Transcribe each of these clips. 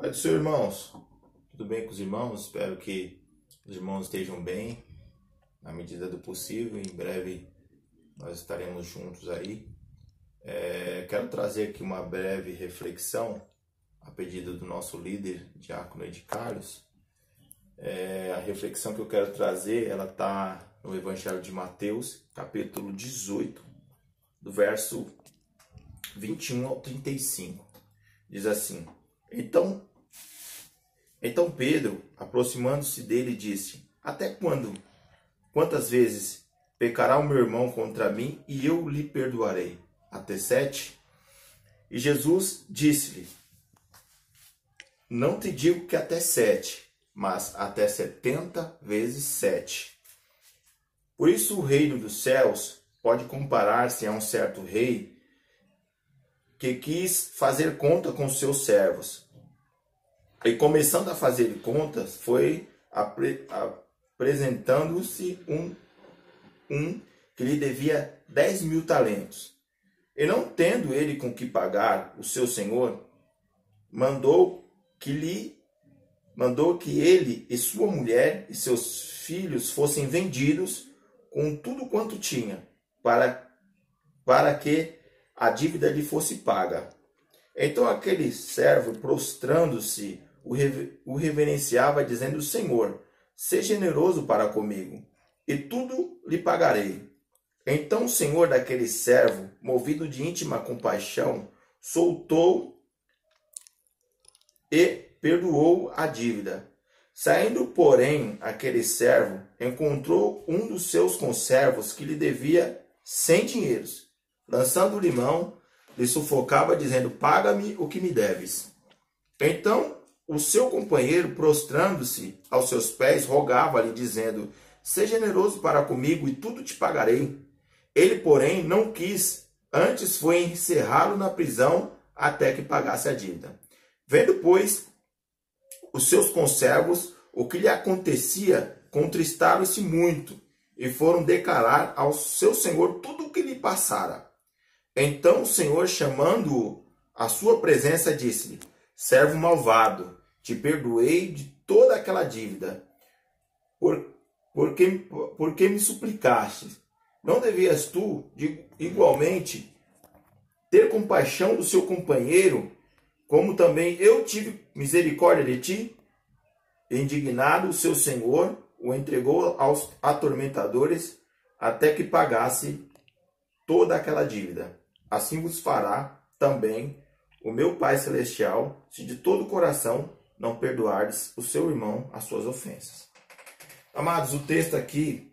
Pai do Senhor, irmãos. Tudo bem com os irmãos? Espero que os irmãos estejam bem, na medida do possível. Em breve nós estaremos juntos aí. Quero trazer aqui uma breve reflexão, a pedido do nosso líder, Diácono Ed Carlos. A reflexão que eu quero trazer, ela está no Evangelho de Mateus, capítulo 18, do verso 21 ao 35. Diz assim: Então Pedro, aproximando-se dele, disse: Até quando? Quantas vezes pecará o meu irmão contra mim e eu lhe perdoarei? Até 7? E Jesus disse-lhe: Não te digo que até 7, mas até 70 vezes 7. Por isso o reino dos céus pode comparar-se a um certo rei que quis fazer conta com seus servos. E começando a fazer contas, foi apresentando-se um que lhe devia 10.000 talentos. E não tendo ele com que pagar, o seu senhor mandou que ele e sua mulher e seus filhos fossem vendidos com tudo quanto tinha, para que a dívida lhe fosse paga. Então aquele servo, prostrando-se, o reverenciava, dizendo: Senhor, seja generoso para comigo, e tudo lhe pagarei. Então o senhor daquele servo, movido de íntima compaixão, soltou e perdoou a dívida. Saindo, porém, aquele servo encontrou um dos seus conservos que lhe devia 100 dinheiros. Lançando-lhe mão, lhe sufocava, dizendo: Paga-me o que me deves. Então o seu companheiro, prostrando-se aos seus pés, rogava-lhe, dizendo: Seja generoso para comigo e tudo te pagarei. Ele, porém, não quis, antes foi encerrá-lo na prisão até que pagasse a dívida. Vendo, pois, os seus conservos o que lhe acontecia, contristaram-se muito e foram declarar ao seu senhor tudo o que lhe passara. Então o senhor, chamando-o à sua presença, disse-lhe: Servo malvado, te perdoei de toda aquela dívida, porque me suplicaste. Não devias tu, igualmente, ter compaixão do seu companheiro, como também eu tive misericórdia de ti? Indignado, o seu senhor o entregou aos atormentadores até que pagasse toda aquela dívida. Assim vos fará também o meu Pai Celestial, se de todo o coração não perdoardes o seu irmão as suas ofensas. Amados, o texto aqui,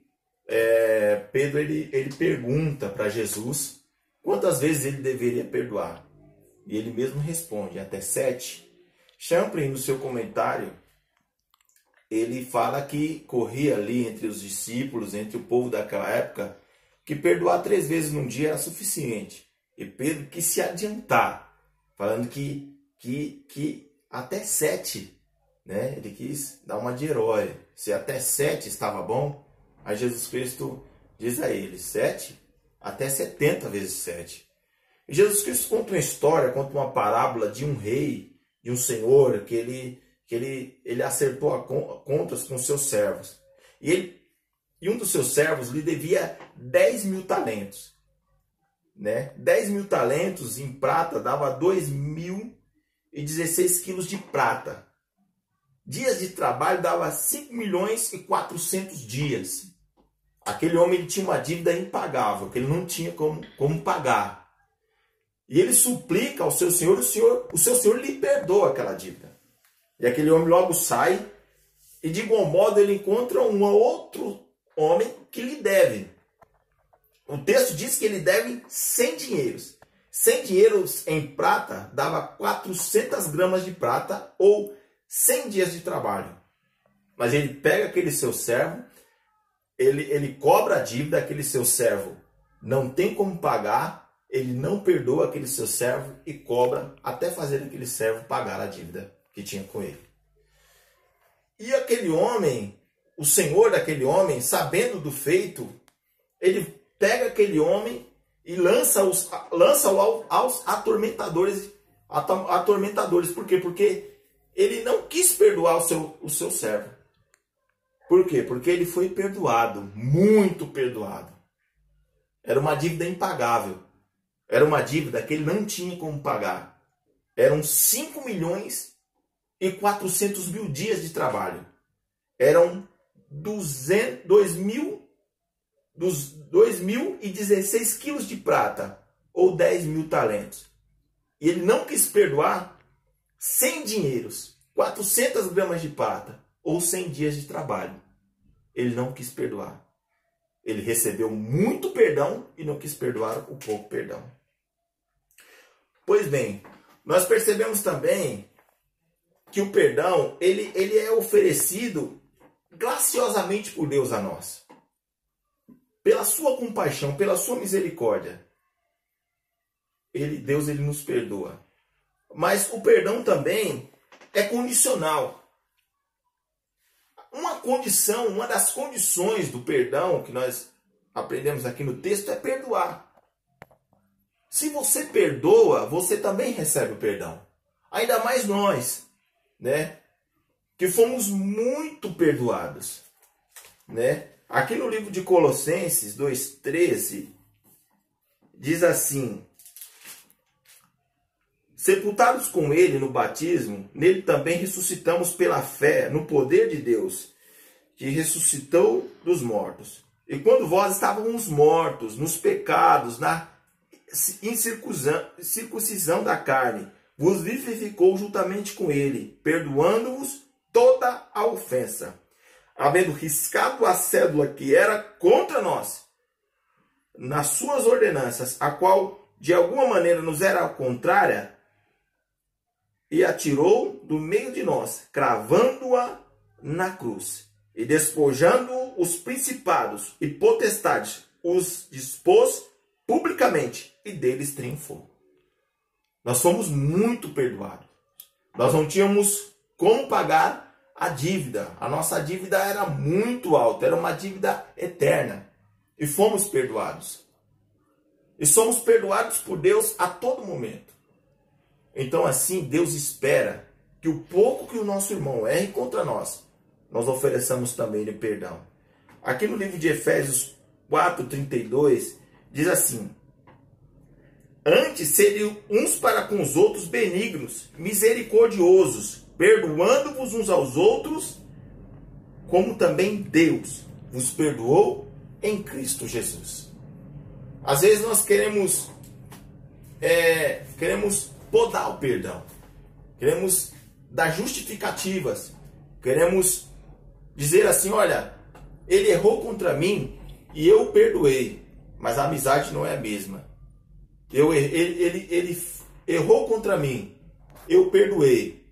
Pedro ele pergunta para Jesus quantas vezes ele deveria perdoar. E ele mesmo responde: até 7. Champlin, no seu comentário, ele fala que corria ali entre os discípulos, entre o povo daquela época, que perdoar 3 vezes num dia era suficiente. E Pedro quis se adiantar, falando que até 7, né? Ele quis dar uma de herói. Se até 7 estava bom, aí Jesus Cristo diz a ele: 7? Até 70 vezes 7. E Jesus Cristo conta uma história, conta uma parábola de um rei, de um senhor, que ele acertou contas com seus servos. E um dos seus servos lhe devia 10.000 talentos. Né? 10.000 talentos em prata dava 2.016 quilos de prata. Dias de trabalho dava 5.400.000 dias. Aquele homem ele tinha uma dívida impagável, que ele não tinha como pagar. E ele suplica ao seu senhor, o seu senhor lhe perdoa aquela dívida. E aquele homem logo sai, e de igual modo ele encontra um outro homem que lhe deve. O texto diz que ele deve 100 dinheiros. 100 dinheiros em prata dava 400 gramas de prata, ou 100 dias de trabalho. Mas ele pega aquele seu servo, ele cobra a dívida, aquele seu servo não tem como pagar, ele não perdoa aquele seu servo e cobra até fazer aquele servo pagar a dívida que tinha com ele. E aquele homem, o senhor daquele homem, sabendo do feito, ele pega aquele homem e lança-o aos atormentadores. Por quê? Porque ele não quis perdoar o seu servo. Por quê? Porque ele foi perdoado, muito perdoado. Era uma dívida impagável. Era uma dívida que ele não tinha como pagar. Eram 5.400.000 dias de trabalho. Eram 2.016 quilos de prata, ou 10.000 talentos. E ele não quis perdoar 100 dinheiros, 400 gramas de prata, ou 100 dias de trabalho. Ele não quis perdoar. Ele recebeu muito perdão e não quis perdoar o pouco perdão. Pois bem, nós percebemos também que o perdão, ele é oferecido graciosamente por Deus a nós. Pela sua compaixão, pela sua misericórdia. Deus nos perdoa. Mas o perdão também é condicional. Uma das condições do perdão que nós aprendemos aqui no texto é perdoar. Se você perdoa, você também recebe o perdão. Ainda mais nós, né? Que fomos muito perdoados, né? Aqui no livro de Colossenses 2,13, diz assim: sepultados com ele no batismo, nele também ressuscitamos pela fé no poder de Deus, que ressuscitou dos mortos. E quando vós estávamos mortos nos pecados, na incircuncisão da carne, vos vivificou juntamente com ele, perdoando-vos toda a ofensa, havendo riscado a cédula que era contra nós, nas suas ordenanças, a qual de alguma maneira nos era contrária, e a tirou do meio de nós, cravando-a na cruz, e despojando os principados e potestades, os dispôs publicamente, e deles triunfou. Nós fomos muito perdoados. Nós não tínhamos como pagar a dívida. A nossa dívida era muito alta, era uma dívida eterna. E fomos perdoados. E somos perdoados por Deus a todo momento. Então assim, Deus espera que o pouco que o nosso irmão erre contra nós ofereçamos também de perdão. Aqui no livro de Efésios 4:32, diz assim: antes seriam uns para com os outros benignos, misericordiosos, perdoando-vos uns aos outros, como também Deus vos perdoou em Cristo Jesus. Às vezes nós queremos podar o perdão, queremos dar justificativas, queremos dizer assim: olha, ele errou contra mim e eu o perdoei, mas a amizade não é a mesma. Ele errou contra mim, eu perdoei,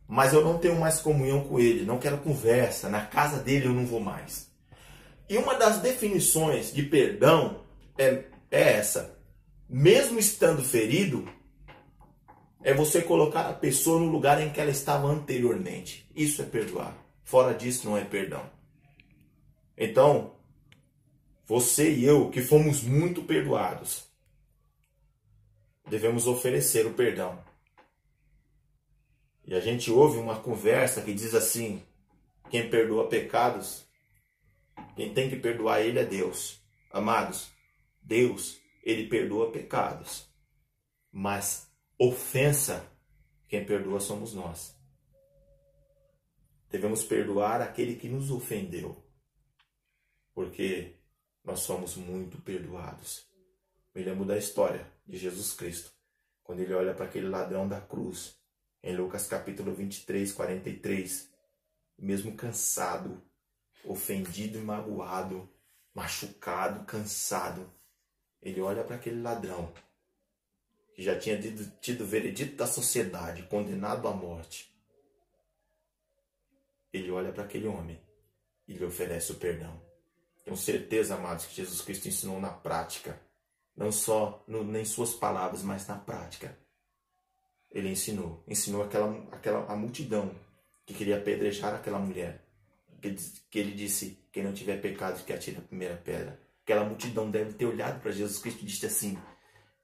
mas eu não tenho mais comunhão com ele, não quero conversa, na casa dele eu não vou mais. E uma das definições de perdão é essa: mesmo estando ferido, é você colocar a pessoa no lugar em que ela estava anteriormente. Isso é perdoar. Fora disso não é perdão. Então, você e eu, que fomos muito perdoados, devemos oferecer o perdão. E a gente ouve uma conversa que diz assim: quem perdoa pecados, quem tem que perdoar ele é Deus. Amados, Deus, ele perdoa pecados. Mas ofensa, quem perdoa somos nós. Devemos perdoar aquele que nos ofendeu, porque nós somos muito perdoados. Me lembro da história de Jesus Cristo, quando ele olha para aquele ladrão da cruz, em Lucas capítulo 23, 43, mesmo cansado, ofendido e magoado, machucado, cansado, ele olha para aquele ladrão, que já tinha tido o veredito da sociedade, condenado à morte. Ele olha para aquele homem e lhe oferece o perdão. Tenho certeza, amados, que Jesus Cristo ensinou na prática, não só em suas palavras, mas na prática. Ele ensinou a multidão que queria apedrejar aquela mulher, que ele disse: quem não tiver pecado, que atire a primeira pedra. Aquela multidão deve ter olhado para Jesus Cristo e disse assim: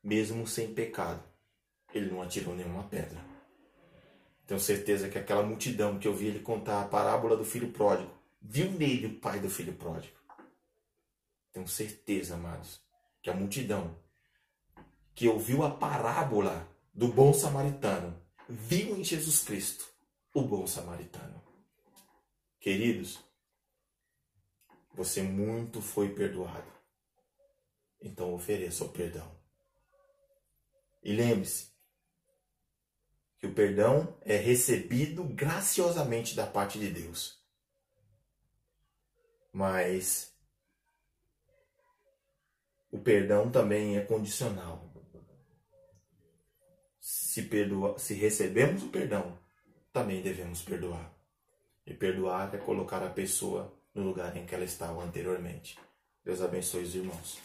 mesmo sem pecado, ele não atirou nenhuma pedra. Tenho certeza que aquela multidão que eu vi ele contar a parábola do filho pródigo, viu nele o pai do filho pródigo. Tenho certeza, amados, que a multidão que ouviu a parábola do bom samaritano, viu em Jesus Cristo o bom samaritano. Queridos, você muito foi perdoado. Então ofereça o perdão. E lembre-se que o perdão é recebido graciosamente da parte de Deus. Mas o perdão também é condicional. Se recebemos o perdão, também devemos perdoar. E perdoar é colocar a pessoa no lugar em que ela estava anteriormente. Deus abençoe os irmãos.